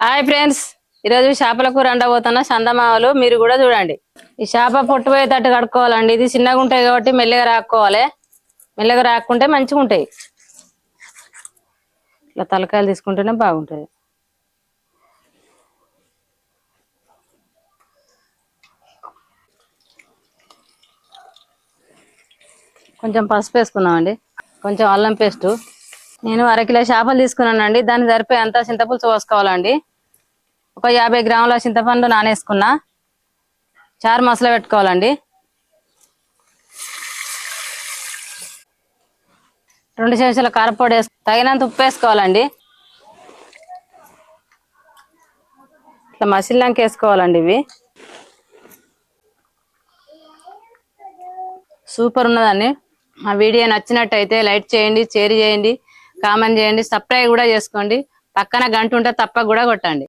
Hi friends, ఈరోజు చేపల కూర వండబోతున్నా. చందమామలు మీరు కూడా చూడండి. ఈ చేప పొట్టు పోయేటట్టు కడుక్కోవాలండి. ఇది చిన్నగా ఉంటాయి కాబట్టి మెల్లగా రాక్కోవాలి. మెల్లగా రాక్కుంటే మంచిగా ఉంటాయి. ఇట్లా తలకాయలు తీసుకుంటేనే బాగుంటుంది. కొంచెం పసుపు వేసుకుందామండి, కొంచెం అల్లం పేస్టు. నేను అరకిలో చేపలు తీసుకున్నానండి. దానికి సరిపోయి అంతా చింతపులుసు పోసుకోవాలండి. ఒక 50 గ్రాముల చింతపండు నానేసుకున్నా. చారు మసాలా పెట్టుకోవాలండి. 2 చెంచాల కారపొడి తగినంత ఉప్పు వేసుకోవాలండి. ఇట్లా మసిలినాక వేసుకోవాలండి. ఇవి సూపర్ ఉన్నదండి. మా వీడియో నచ్చినట్టయితే లైక్ చేయండి, షేర్ చేయండి, కామెంట్ చేయండి, సబ్స్క్రైబ్ కూడా చేసుకోండి. పక్కన గంట ఉంటే తప్పక కూడా కొట్టండి.